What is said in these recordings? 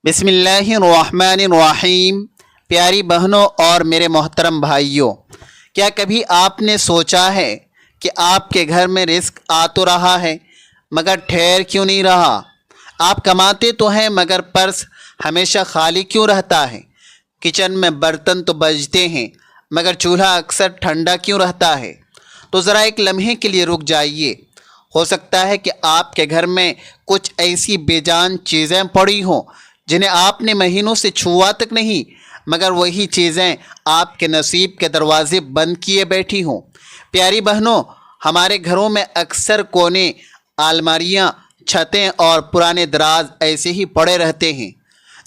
بسم اللہ الرحمن الرحیم۔ پیاری بہنوں اور میرے محترم بھائیوں، کیا کبھی آپ نے سوچا ہے کہ آپ کے گھر میں رزق آ تو رہا ہے مگر ٹھہر کیوں نہیں رہا؟ آپ کماتے تو ہیں مگر پرس ہمیشہ خالی کیوں رہتا ہے؟ کچن میں برتن تو بجتے ہیں مگر چولہا اکثر ٹھنڈا کیوں رہتا ہے؟ تو ذرا ایک لمحے کے لیے رک جائیے۔ ہو سکتا ہے کہ آپ کے گھر میں کچھ ایسی بے جان چیزیں پڑی ہوں جنہیں آپ نے مہینوں سے چھوا تک نہیں، مگر وہی چیزیں آپ کے نصیب کے دروازے بند کیے بیٹھی ہوں۔ پیاری بہنوں، ہمارے گھروں میں اکثر کونے، الماریاں، چھتیں اور پرانے دراز ایسے ہی پڑے رہتے ہیں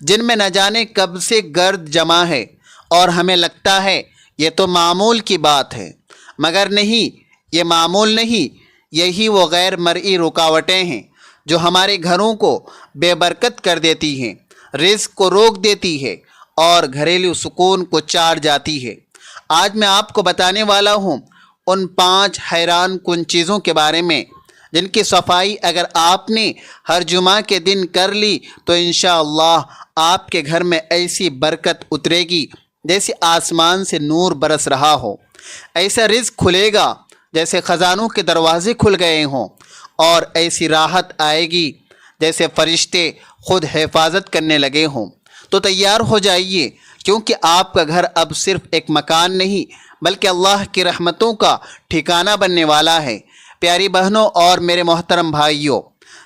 جن میں نہ جانے کب سے گرد جمع ہے، اور ہمیں لگتا ہے یہ تو معمول کی بات ہے، مگر نہیں، یہ معمول نہیں، یہی وہ غیر مرئی رکاوٹیں ہیں جو ہمارے گھروں کو بے برکت کر دیتی ہیں، رزق کو روک دیتی ہے اور گھریلو سکون کو چار جاتی ہے۔ آج میں آپ کو بتانے والا ہوں ان 5 حیران کن چیزوں کے بارے میں جن کی صفائی اگر آپ نے ہر جمعہ کے دن کر لی تو انشاءاللہ آپ کے گھر میں ایسی برکت اترے گی جیسے آسمان سے نور برس رہا ہو، ایسا رزق کھلے گا جیسے خزانوں کے دروازے کھل گئے ہوں، اور ایسی راحت آئے گی جیسے فرشتے خود حفاظت کرنے لگے ہوں۔ تو تیار ہو جائیے، کیونکہ آپ کا گھر اب صرف ایک مکان نہیں بلکہ اللہ کی رحمتوں کا ٹھکانہ بننے والا ہے۔ پیاری بہنوں اور میرے محترم بھائیوں،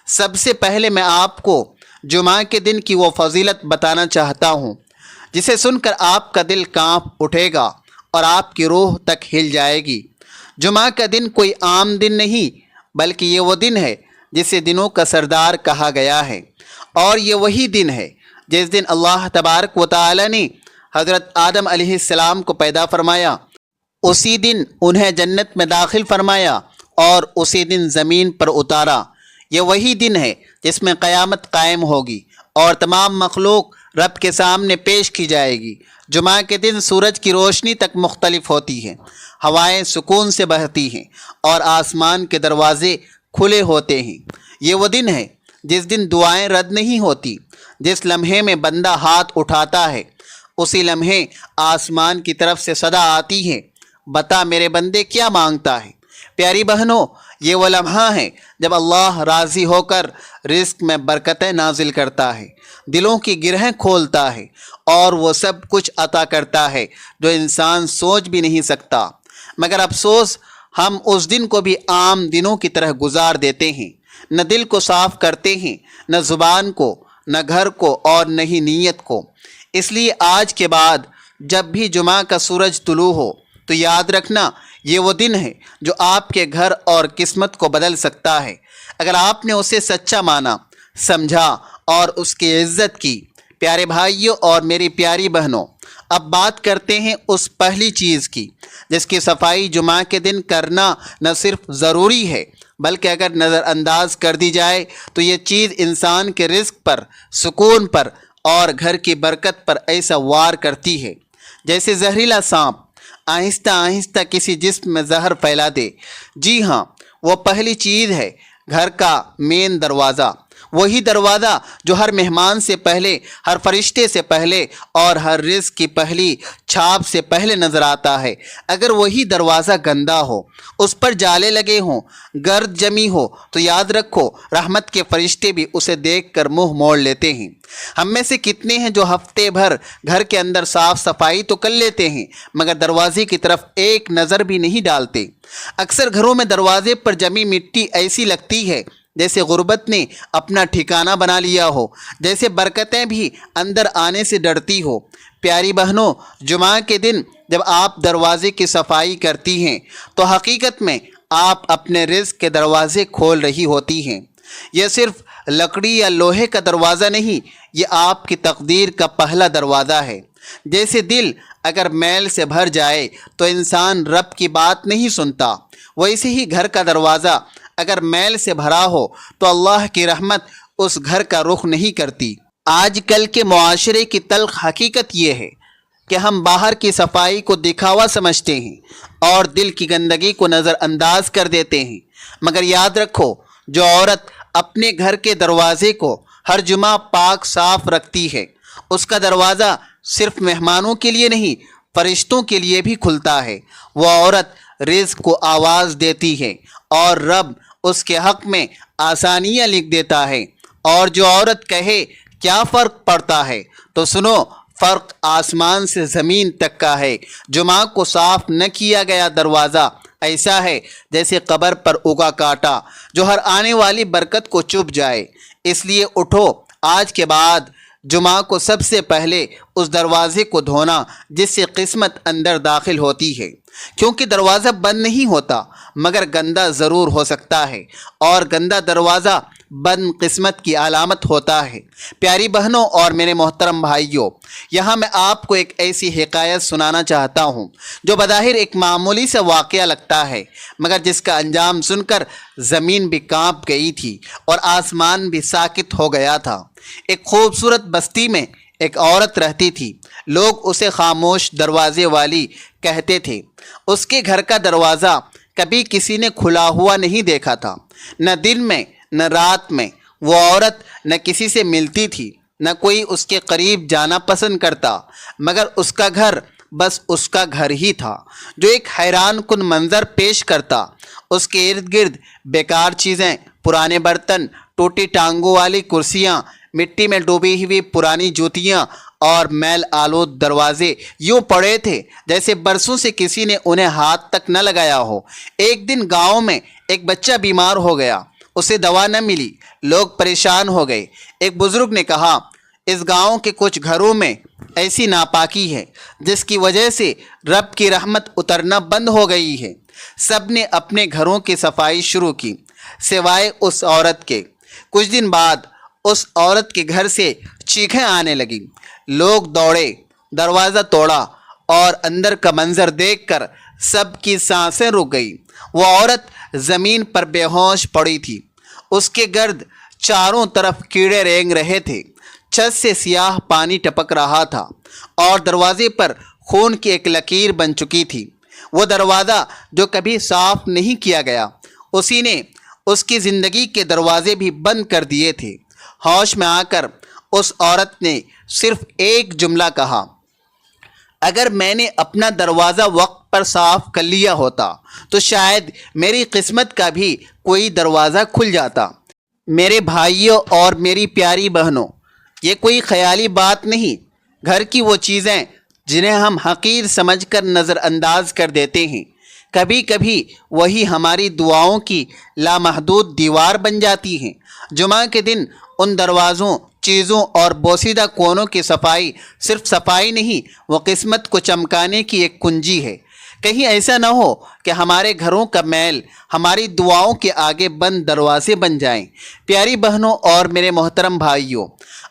سب سے پہلے میں آپ کو جمعہ کے دن کی وہ فضیلت بتانا چاہتا ہوں جسے سن کر آپ کا دل کانپ اٹھے گا اور آپ کی روح تک ہل جائے گی۔ جمعہ کا دن کوئی عام دن نہیں بلکہ یہ وہ دن ہے جسے دنوں کا سردار کہا گیا ہے، اور یہ وہی دن ہے جس دن اللہ تبارک و تعالی نے حضرت آدم علیہ السلام کو پیدا فرمایا، اسی دن انہیں جنت میں داخل فرمایا اور اسی دن زمین پر اتارا۔ یہ وہی دن ہے جس میں قیامت قائم ہوگی اور تمام مخلوق رب کے سامنے پیش کی جائے گی۔ جمعہ کے دن سورج کی روشنی تک مختلف ہوتی ہے، ہوائیں سکون سے بہتی ہیں اور آسمان کے دروازے کھلے ہوتے ہیں۔ یہ وہ دن ہے جس دن دعائیں رد نہیں ہوتی۔ جس لمحے میں بندہ ہاتھ اٹھاتا ہے اسی لمحے آسمان کی طرف سے صدا آتی ہے، بتا میرے بندے کیا مانگتا ہے؟ پیاری بہنوں، یہ وہ لمحہ ہے جب اللہ راضی ہو کر رزق میں برکتیں نازل کرتا ہے، دلوں کی گرہیں کھولتا ہے اور وہ سب کچھ عطا کرتا ہے جو انسان سوچ بھی نہیں سکتا۔ مگر افسوس، ہم اس دن کو بھی عام دنوں کی طرح گزار دیتے ہیں، نہ دل کو صاف کرتے ہیں، نہ زبان کو، نہ گھر کو اور نہ ہی نیت کو۔ اس لیے آج کے بعد جب بھی جمعہ کا سورج طلوع ہو تو یاد رکھنا یہ وہ دن ہے جو آپ کے گھر اور قسمت کو بدل سکتا ہے اگر آپ نے اسے سچا مانا، سمجھا اور اس کی عزت کی۔ پیارے بھائیوں اور میری پیاری بہنوں، اب بات کرتے ہیں اس پہلی چیز کی جس کی صفائی جمعہ کے دن کرنا نہ صرف ضروری ہے بلکہ اگر نظر انداز کر دی جائے تو یہ چیز انسان کے رزق پر، سکون پر اور گھر کی برکت پر ایسا وار کرتی ہے جیسے زہریلا سانپ آہستہ آہستہ کسی جسم میں زہر پھیلا دے۔ جی ہاں، وہ پہلی چیز ہے گھر کا مین دروازہ، وہی دروازہ جو ہر مہمان سے پہلے، ہر فرشتے سے پہلے اور ہر رزق کی پہلی چھاپ سے پہلے نظر آتا ہے۔ اگر وہی دروازہ گندا ہو، اس پر جالے لگے ہوں، گرد جمی ہو تو یاد رکھو رحمت کے فرشتے بھی اسے دیکھ کر منہ موڑ لیتے ہیں۔ ہم میں سے کتنے ہیں جو ہفتے بھر گھر کے اندر صاف صفائی تو کر لیتے ہیں مگر دروازے کی طرف ایک نظر بھی نہیں ڈالتے؟ اکثر گھروں میں دروازے پر جمی مٹی ایسی لگتی ہے جیسے غربت نے اپنا ٹھکانہ بنا لیا ہو، جیسے برکتیں بھی اندر آنے سے ڈرتی ہو۔ پیاری بہنوں، جمعہ کے دن جب آپ دروازے کی صفائی کرتی ہیں تو حقیقت میں آپ اپنے رزق کے دروازے کھول رہی ہوتی ہیں۔ یہ صرف لکڑی یا لوہے کا دروازہ نہیں، یہ آپ کی تقدیر کا پہلا دروازہ ہے۔ جیسے دل اگر میل سے بھر جائے تو انسان رب کی بات نہیں سنتا، ویسے ہی گھر کا دروازہ اگر میل سے بھرا ہو تو اللہ کی رحمت اس گھر کا رخ نہیں کرتی۔ آج کل کے معاشرے کی تلخ حقیقت یہ ہے کہ ہم باہر کی صفائی کو دکھاوا سمجھتے ہیں اور دل کی گندگی کو نظر انداز کر دیتے ہیں، مگر یاد رکھو جو عورت اپنے گھر کے دروازے کو ہر جمعہ پاک صاف رکھتی ہے۔ اس کا دروازہ صرف مہمانوں کے لیے نہیں، فرشتوں کے لیے بھی کھلتا ہے۔ وہ عورت رزق کو آواز دیتی ہے اور رب اس کے حق میں آسانیاں لکھ دیتا ہے۔ اور جو عورت کہے کیا فرق پڑتا ہے، تو سنو، فرق آسمان سے زمین تک کا ہے۔ جمعہ کو صاف نہ کیا گیا دروازہ ایسا ہے جیسے قبر پر اگا کاٹا جو ہر آنے والی برکت کو چپ جائے۔ اس لیے اٹھو، آج کے بعد جمعہ کو سب سے پہلے اس دروازے کو دھونا جس سے قسمت اندر داخل ہوتی ہے، کیونکہ دروازہ بند نہیں ہوتا مگر گندہ ضرور ہو سکتا ہے، اور گندہ دروازہ بند قسمت کی علامت ہوتا ہے۔ پیاری بہنوں اور میرے محترم بھائیوں، یہاں میں آپ کو ایک ایسی حکایت سنانا چاہتا ہوں جو بظاہر ایک معمولی سے واقعہ لگتا ہے، مگر جس کا انجام سن کر زمین بھی کانپ گئی تھی اور آسمان بھی ساکت ہو گیا تھا۔ ایک خوبصورت بستی میں ایک عورت رہتی تھی۔ لوگ اسے خاموش دروازے والی کہتے تھے۔ اس کے گھر کا دروازہ کبھی کسی نے کھلا ہوا نہیں دیکھا تھا، نہ دن میں نہ رات میں۔ وہ عورت نہ کسی سے ملتی تھی، نہ کوئی اس کے قریب جانا پسند کرتا، مگر اس کا گھر بس اس کا گھر ہی تھا جو ایک حیران کن منظر پیش کرتا۔ اس کے ارد گرد بیکار چیزیں، پرانے برتن، ٹوٹی ٹانگوں والی کرسیاں، مٹی میں ڈوبی ہوئی پرانی جوتیاں اور میل آلود دروازے یوں پڑے تھے جیسے برسوں سے کسی نے انہیں ہاتھ تک نہ لگایا ہو۔ ایک دن گاؤں میں ایک بچہ بیمار ہو گیا، اسے دوا نہ ملی، لوگ پریشان ہو گئے۔ ایک بزرگ نے کہا، اس گاؤں کے کچھ گھروں میں ایسی ناپاکی ہے جس کی وجہ سے رب کی رحمت اترنا بند ہو گئی ہے۔ سب نے اپنے گھروں کی صفائی شروع کی سوائے اس عورت کے۔ کچھ دن بعد اس عورت کے گھر سے چیخیں آنے لگیں۔ لوگ دوڑے، دروازہ توڑا اور اندر کا منظر دیکھ کر سب کی سانسیں رک گئی۔ وہ عورت زمین پر بے ہوش پڑی تھی، اس کے گرد چاروں طرف کیڑے رینگ رہے تھے، چھت سے سیاہ پانی ٹپک رہا تھا اور دروازے پر خون کی ایک لکیر بن چکی تھی۔ وہ دروازہ جو کبھی صاف نہیں کیا گیا، اسی نے اس کی زندگی کے دروازے بھی بند کر دیے تھے۔ ہوش میں آ کر اس عورت نے صرف ایک جملہ کہا، اگر میں نے اپنا دروازہ وقت پر صاف کر لیا ہوتا تو شاید میری قسمت کا بھی کوئی دروازہ کھل جاتا۔ میرے بھائیوں اور میری پیاری بہنوں، یہ کوئی خیالی بات نہیں۔ گھر کی وہ چیزیں جنہیں ہم حقیر سمجھ کر نظر انداز کر دیتے ہیں، کبھی کبھی وہی ہماری دعاؤں کی لامحدود دیوار بن جاتی ہیں۔ جمعہ کے دن ان دروازوں، چیزوں اور بوسیدہ کونوں کی صفائی صرف صفائی نہیں، وہ قسمت کو چمکانے کی ایک کنجی ہے۔ کہیں ایسا نہ ہو کہ ہمارے گھروں کا میل ہماری دعاؤں کے آگے بند دروازے بن جائیں۔ پیاری بہنوں اور میرے محترم بھائیوں،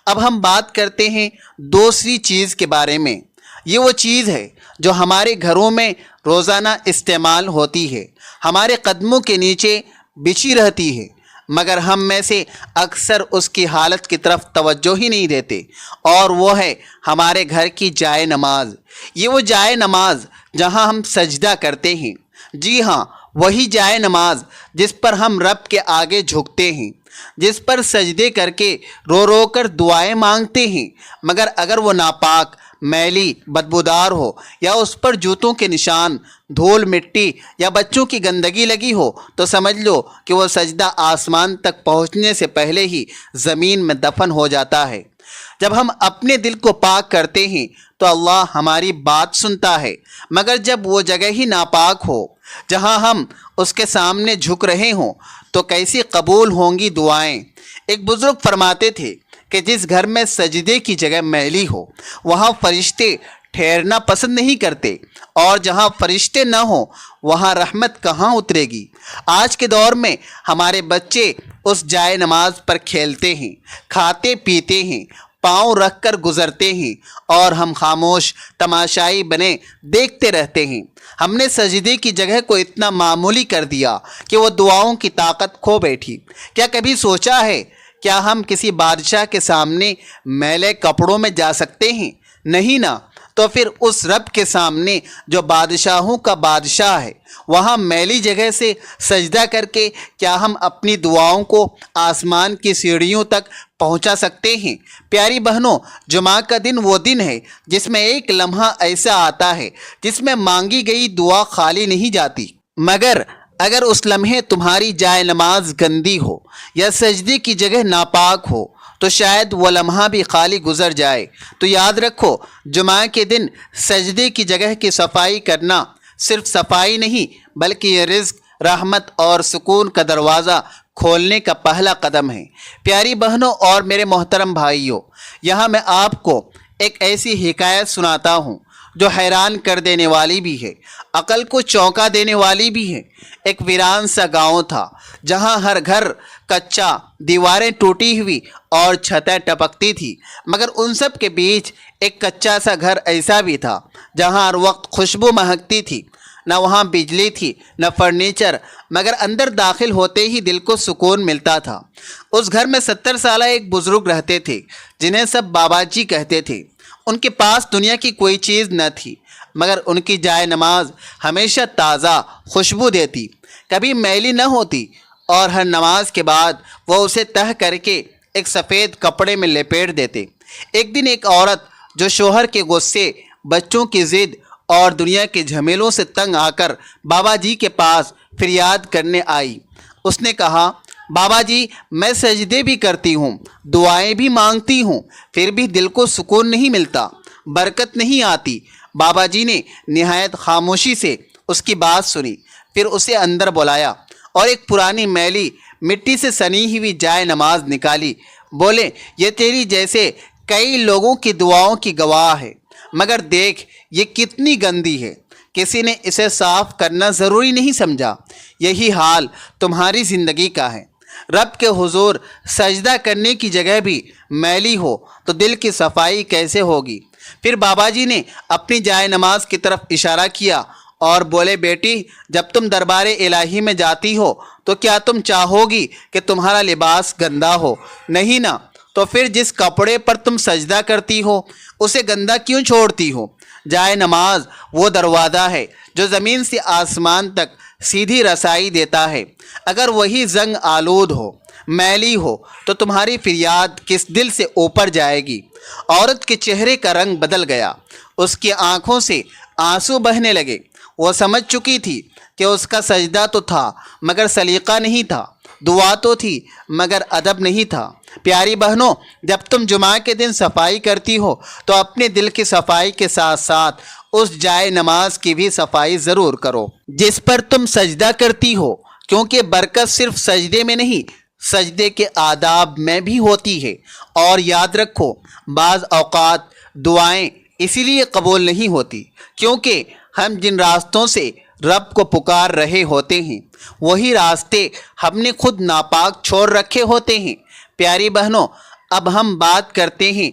اب ہم بات کرتے ہیں دوسری چیز کے بارے میں۔ یہ وہ چیز ہے جو ہمارے گھروں میں روزانہ استعمال ہوتی ہے، ہمارے قدموں کے نیچے بچھی رہتی ہے، مگر ہم میں سے اکثر اس کی حالت کی طرف توجہ ہی نہیں دیتے، اور وہ ہے ہمارے گھر کی جائے نماز۔ یہ وہ جائے نماز جہاں ہم سجدہ کرتے ہیں، جی ہاں، وہی جائے نماز جس پر ہم رب کے آگے جھکتے ہیں، جس پر سجدے کر کے رو رو کر دعائیں مانگتے ہیں۔ مگر اگر وہ ناپاک، میلی، بدبودار ہو، یا اس پر جوتوں کے نشان، دھول مٹی یا بچوں کی گندگی لگی ہو، تو سمجھ لو کہ وہ سجدہ آسمان تک پہنچنے سے پہلے ہی زمین میں دفن ہو جاتا ہے۔ جب ہم اپنے دل کو پاک کرتے ہیں تو اللہ ہماری بات سنتا ہے، مگر جب وہ جگہ ہی ناپاک ہو جہاں ہم اس کے سامنے جھک رہے ہوں تو کیسی قبول ہوں گی دعائیں۔ ایک بزرگ فرماتے تھے کہ جس گھر میں سجدے کی جگہ میلی ہو وہاں فرشتے ٹھہرنا پسند نہیں کرتے، اور جہاں فرشتے نہ ہوں وہاں رحمت کہاں اترے گی۔ آج کے دور میں ہمارے بچے اس جائے نماز پر کھیلتے ہیں، کھاتے پیتے ہیں، پاؤں رکھ کر گزرتے ہیں، اور ہم خاموش تماشائی بنے دیکھتے رہتے ہیں۔ ہم نے سجدے کی جگہ کو اتنا معمولی کر دیا کہ وہ دعاؤں کی طاقت کھو بیٹھی۔ کیا کبھی سوچا ہے کیا ہم کسی بادشاہ کے سامنے میلے کپڑوں میں جا سکتے ہیں؟ نہیں نا۔ تو پھر اس رب کے سامنے جو بادشاہوں کا بادشاہ ہے وہاں میلی جگہ سے سجدہ کر کے کیا ہم اپنی دعاؤں کو آسمان کی سیڑھیوں تک پہنچا سکتے ہیں؟ پیاری بہنوں، جمعہ کا دن وہ دن ہے جس میں ایک لمحہ ایسا آتا ہے جس میں مانگی گئی دعا خالی نہیں جاتی، مگر اگر اس لمحے تمہاری جائے نماز گندی ہو یا سجدے کی جگہ ناپاک ہو تو شاید وہ لمحہ بھی خالی گزر جائے۔ تو یاد رکھو، جمعہ کے دن سجدے کی جگہ کی صفائی کرنا صرف صفائی نہیں بلکہ یہ رزق، رحمت اور سکون کا دروازہ کھولنے کا پہلا قدم ہے۔ پیاری بہنوں اور میرے محترم بھائیوں، یہاں میں آپ کو ایک ایسی حکایت سناتا ہوں جو حیران کر دینے والی بھی ہے، عقل کو چونکا دینے والی بھی ہے۔ ایک ویران سا گاؤں تھا جہاں ہر گھر کچا، دیواریں ٹوٹی ہوئی اور چھتیں ٹپکتی تھی، مگر ان سب کے بیچ ایک کچا سا گھر ایسا بھی تھا جہاں ہر وقت خوشبو مہکتی تھی۔ نہ وہاں بجلی تھی نہ فرنیچر، مگر اندر داخل ہوتے ہی دل کو سکون ملتا تھا۔ اس گھر میں 70 سالہ ایک بزرگ رہتے تھے جنہیں سب بابا جی کہتے تھے۔ ان کے پاس دنیا کی کوئی چیز نہ تھی، مگر ان کی جائے نماز ہمیشہ تازہ خوشبو دیتی، کبھی میلی نہ ہوتی، اور ہر نماز کے بعد وہ اسے تہہ کر کے ایک سفید کپڑے میں لپیٹ دیتے۔ ایک دن ایک عورت جو شوہر کے غصے، بچوں کی ضد اور دنیا کے جھمیلوں سے تنگ آ کر بابا جی کے پاس فریاد کرنے آئی، اس نے کہا، بابا جی، میں سجدے بھی کرتی ہوں، دعائیں بھی مانگتی ہوں، پھر بھی دل کو سکون نہیں ملتا، برکت نہیں آتی۔ بابا جی نے نہایت خاموشی سے اس کی بات سنی، پھر اسے اندر بلایا اور ایک پرانی میلی مٹی سے سنی ہوئی جائے نماز نکالی۔ بولے، یہ تیری جیسے کئی لوگوں کی دعاؤں کی گواہ ہے، مگر دیکھ یہ کتنی گندی ہے، کسی نے اسے صاف کرنا ضروری نہیں سمجھا۔ یہی حال تمہاری زندگی کا ہے۔ رب کے حضور سجدہ کرنے کی جگہ بھی میلی ہو تو دل کی صفائی کیسے ہوگی؟ پھر بابا جی نے اپنی جائے نماز کی طرف اشارہ کیا اور بولے، بیٹی، جب تم دربار الہی میں جاتی ہو تو کیا تم چاہو گی کہ تمہارا لباس گندا ہو؟ نہیں نا، تو پھر جس کپڑے پر تم سجدہ کرتی ہو اسے گندا کیوں چھوڑتی ہو؟ جائے نماز وہ دروازہ ہے جو زمین سے آسمان تک سیدھی رسائی دیتا ہے۔ اگر وہی زنگ آلود ہو، میلی ہو، تو تمہاری فریاد کس دل سے اوپر جائے گی؟ عورت کے چہرے کا رنگ بدل گیا، اس کی آنکھوں سے آنسو بہنے لگے۔ وہ سمجھ چکی تھی کہ اس کا سجدہ تو تھا مگر سلیقہ نہیں تھا، دعا تو تھی مگر ادب نہیں تھا۔ پیاری بہنوں، جب تم جمعہ کے دن صفائی کرتی ہو تو اپنے دل کی صفائی کے ساتھ ساتھ اس جائے نماز کی بھی صفائی ضرور کرو جس پر تم سجدہ کرتی ہو، کیونکہ برکت صرف سجدے میں نہیں، سجدے کے آداب میں بھی ہوتی ہے۔ اور یاد رکھو، بعض اوقات دعائیں اسی لیے قبول نہیں ہوتی کیونکہ ہم جن راستوں سے رب کو پکار رہے ہوتے ہیں وہی راستے ہم نے خود ناپاک چھوڑ رکھے ہوتے ہیں۔ پیاری بہنوں، اب ہم بات کرتے ہیں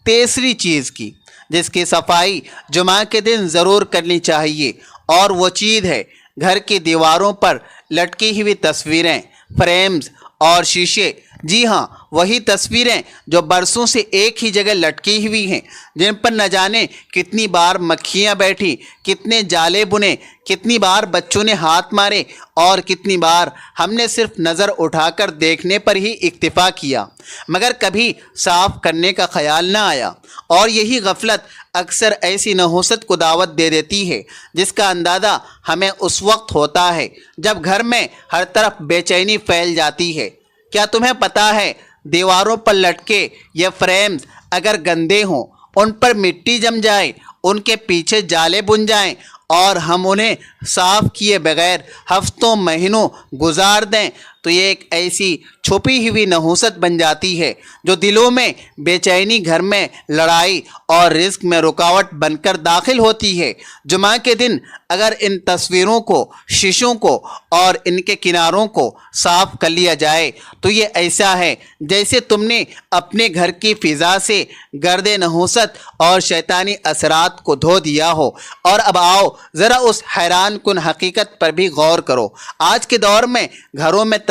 تیسری چیز کی جس کی صفائی جمعہ کے دن ضرور کرنی چاہیے، اور وہ چیز ہے گھر کی دیواروں پر لٹکی ہوئی تصویریں، فریمز اور شیشے۔ جی ہاں، وہی تصویریں جو برسوں سے ایک ہی جگہ لٹکی ہوئی ہیں، جن پر نہ جانے کتنی بار مکھیاں بیٹھی، کتنے جالے بنے، کتنی بار بچوں نے ہاتھ مارے، اور کتنی بار ہم نے صرف نظر اٹھا کر دیکھنے پر ہی اکتفا کیا مگر کبھی صاف کرنے کا خیال نہ آیا۔ اور یہی غفلت اکثر ایسی نحوست کو دعوت دے دیتی ہے جس کا اندازہ ہمیں اس وقت ہوتا ہے جب گھر میں ہر طرف بے چینی پھیل جاتی ہے۔ کیا تمہیں پتہ ہے، دیواروں پر لٹکے یہ فریمز اگر گندے ہوں، ان پر مٹی جم جائے، ان کے پیچھے جالے بن جائیں اور ہم انہیں صاف کیے بغیر ہفتوں مہینوں گزار دیں تو یہ ایک ایسی چھپی ہوئی نحوست بن جاتی ہے جو دلوں میں بے چینی، گھر میں لڑائی اور رزق میں رکاوٹ بن کر داخل ہوتی ہے۔ جمعہ کے دن اگر ان تصویروں کو، شیشوں کو اور ان کے کناروں کو صاف کر لیا جائے تو یہ ایسا ہے جیسے تم نے اپنے گھر کی فضا سے گرد نحوست اور شیطانی اثرات کو دھو دیا ہو۔ اور اب آؤ ذرا اس حیران کن حقیقت پر بھی غور کرو۔ آج کے دور میں گھروں میں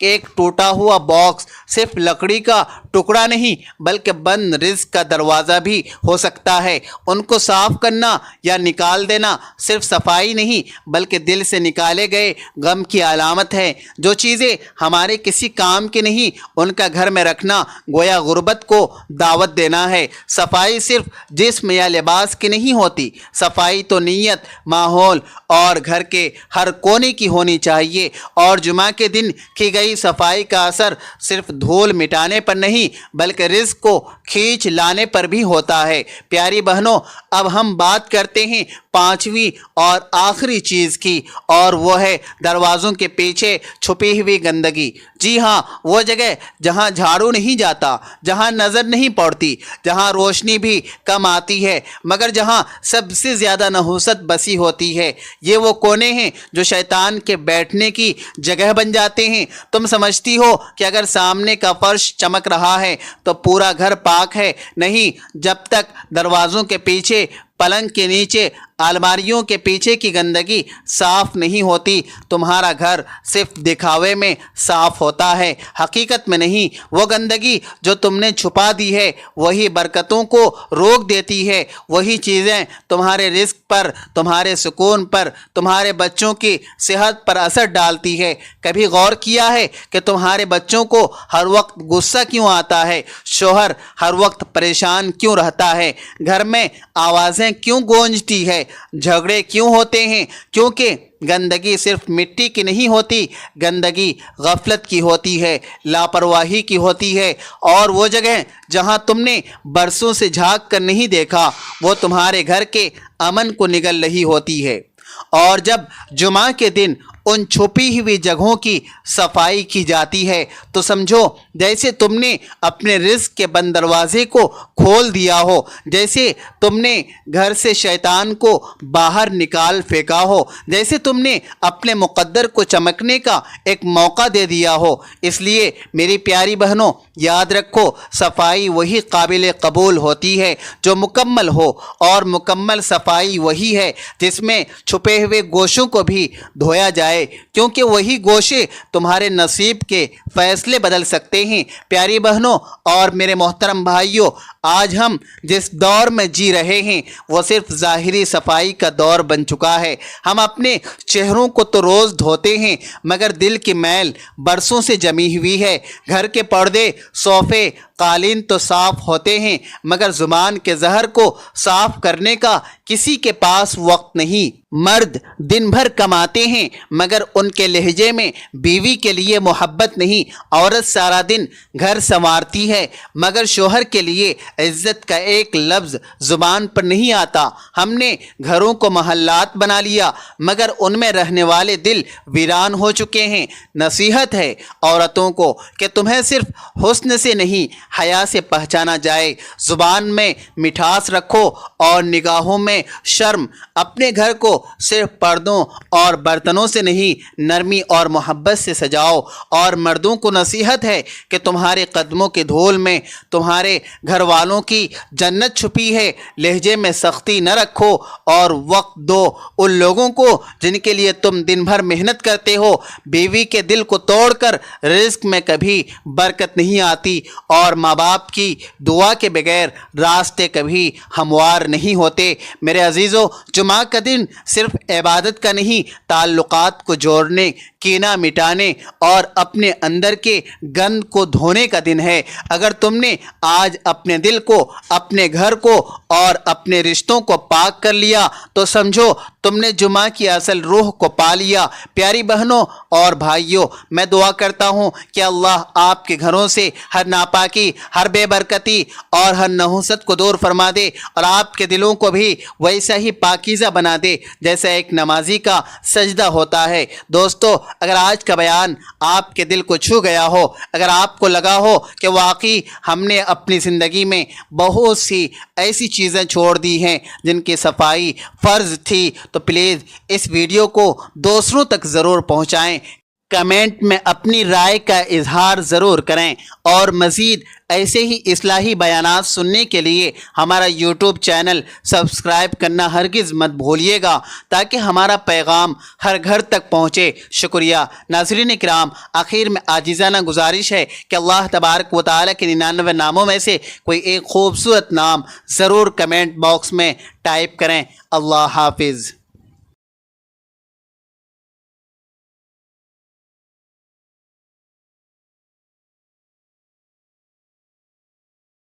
کہ ایک ٹوٹا ہوا باکس صرف لکڑی کا ٹکڑا نہیں بلکہ بند رزق کا دروازہ بھی ہو سکتا ہے۔ ان کو صاف کرنا یا نکال دینا صرف صفائی نہیں بلکہ دل سے نکالے گئے غم کی علامت ہے۔ جو چیزیں ہمارے کسی کام کی نہیں ان کا گھر میں رکھنا گویا غربت کو دعوت دینا ہے۔ صفائی صرف جسم یا لباس کی نہیں ہوتی، صفائی تو نیت، ماحول اور گھر کے ہر کونے کی ہونی چاہیے۔ اور جمعہ کے دن کی گئی صفائی کا اثر صرف دھول مٹانے پر نہیں بلکہ رزق کو کھینچ لانے پر بھی ہوتا ہے۔ پیاری بہنوں، اب ہم بات کرتے ہیں پانچویں اور آخری چیز کی، اور وہ ہے دروازوں کے پیچھے چھپی ہوئی گندگی۔ جی ہاں، وہ جگہ جہاں جھاڑو نہیں جاتا، جہاں نظر نہیں پڑتی، جہاں روشنی بھی کم آتی ہے، مگر جہاں سب سے زیادہ نحوست بسی ہوتی ہے۔ یہ وہ کونے ہیں جو شیطان کے بیٹھنے کی جگہ بن جاتے ہیں۔ تم سمجھتی ہو کہ اگر سامنے کا فرش چمک رہا ہے تو پورا گھر پاک ہے؟ نہیں، جب تک دروازوں کے پیچھے، پلنگ کے نیچے، الماریوں کے پیچھے کی گندگی صاف نہیں ہوتی، تمہارا گھر صرف دکھاوے میں صاف ہوتا ہے، حقیقت میں نہیں۔ وہ گندگی جو تم نے چھپا دی ہے وہی برکتوں کو روک دیتی ہے، وہی چیزیں تمہارے رزق پر، تمہارے سکون پر، تمہارے بچوں کی صحت پر اثر ڈالتی ہے۔ کبھی غور کیا ہے کہ تمہارے بچوں کو ہر وقت غصہ کیوں آتا ہے؟ شوہر ہر وقت پریشان کیوں رہتا ہے؟ گھر میں آوازیں کیوں گونجتی ہے؟ جھگڑے کیوں ہوتے ہیں؟ کیونکہ گندگی صرف مٹی کی نہیں ہوتی، گندگی غفلت کی ہوتی ہے، لاپرواہی کی ہوتی ہے، اور وہ جگہ جہاں تم نے برسوں سے جھانک کر نہیں دیکھا وہ تمہارے گھر کے امن کو نگل رہی ہوتی ہے۔ اور جب جمعہ کے دن ان چھپی ہوئی جگہوں کی صفائی کی جاتی ہے تو سمجھو جیسے تم نے اپنے رزق کے بند دروازے کو کھول دیا ہو، جیسے تم نے گھر سے شیطان کو باہر نکال پھینکا ہو، جیسے تم نے اپنے مقدر کو چمکنے کا ایک موقع دے دیا ہو۔ اس لیے میری پیاری بہنوں، یاد رکھو، صفائی وہی قابل قبول ہوتی ہے جو مکمل ہو، اور مکمل صفائی وہی ہے جس میں چھپے ہوئے گوشوں کو بھی دھویا جائے، کیونکہ وہی گوشے تمہارے نصیب کے فیصلے بدل سکتے ہیں۔ پیاری بہنوں اور میرے محترم بھائیوں، آج ہم جس دور میں جی رہے ہیں وہ صرف ظاہری صفائی کا دور بن چکا ہے۔ ہم اپنے چہروں کو تو روز دھوتے ہیں مگر دل کی میل برسوں سے جمی ہوئی ہے۔ گھر کے پردے، صوفے، قالین تو صاف ہوتے ہیں مگر زبان کے زہر کو صاف کرنے کا کسی کے پاس وقت نہیں۔ مرد دن بھر کماتے ہیں مگر ان کے لہجے میں بیوی کے لیے محبت نہیں۔ عورت سارا دن گھر سنوارتی ہے مگر شوہر کے لیے عزت کا ایک لفظ زبان پر نہیں آتا۔ ہم نے گھروں کو محلات بنا لیا مگر ان میں رہنے والے دل ویران ہو چکے ہیں۔ نصیحت ہے عورتوں کو کہ تمہیں صرف حسن سے نہیں حیا سے پہچانا جائے۔ زبان میں مٹھاس رکھو اور نگاہوں میں شرم۔ اپنے گھر کو صرف پردوں اور برتنوں سے نہیں نرمی اور محبت سے سجاؤ۔ اور مردوں کو نصیحت ہے کہ تمہارے قدموں کے دھول میں تمہارے گھر والوں کی جنت چھپی ہے۔ لہجے میں سختی نہ رکھو اور وقت دو ان لوگوں کو جن کے لیے تم دن بھر محنت کرتے ہو۔ بیوی کے دل کو توڑ کر رزق میں کبھی برکت نہیں آتی، اور ماں باپ کی دعا کے بغیر راستے کبھی ہموار نہیں ہوتے۔ میرے عزیزو، جمعہ کا دن صرف عبادت کا نہیں، تعلقات کو جوڑنے، کینہ مٹانے اور اپنے اندر کے گند کو دھونے کا دن ہے۔ اگر تم نے آج اپنے دل کو، اپنے گھر کو اور اپنے رشتوں کو پاک کر لیا تو سمجھو تم نے جمعہ کی اصل روح کو پا لیا۔ پیاری بہنوں اور بھائیوں، میں دعا کرتا ہوں کہ اللہ آپ کے گھروں سے ہر ناپاکی، ہر بے برکتی اور ہر نحوست کو دور فرما دے، اور آپ کے دلوں کو بھی ویسا ہی پاکیزہ بنا دے جیسا ایک نمازی کا سجدہ ہوتا ہے۔ دوستو، اگر آج کا بیان آپ کے دل کو چھو گیا ہو، اگر آپ کو لگا ہو کہ واقعی ہم نے اپنی زندگی میں بہت سی ایسی چیزیں چھوڑ دی ہیں جن کی صفائی فرض تھی، تو پلیز اس ویڈیو کو دوسروں تک ضرور پہنچائیں۔ کمنٹ میں اپنی رائے کا اظہار ضرور کریں، اور مزید ایسے ہی اصلاحی بیانات سننے کے لیے ہمارا یوٹیوب چینل سبسکرائب کرنا ہرگز مت بھولیے گا، تاکہ ہمارا پیغام ہر گھر تک پہنچے۔ شکریہ۔ ناظرین کرام، آخر میں عاجزانہ گزارش ہے کہ اللہ تبارک و تعالیٰ کے 99 ناموں میں سے کوئی ایک خوبصورت نام ضرور کمنٹ باکس میں ٹائپ کریں۔ اللہ حافظ۔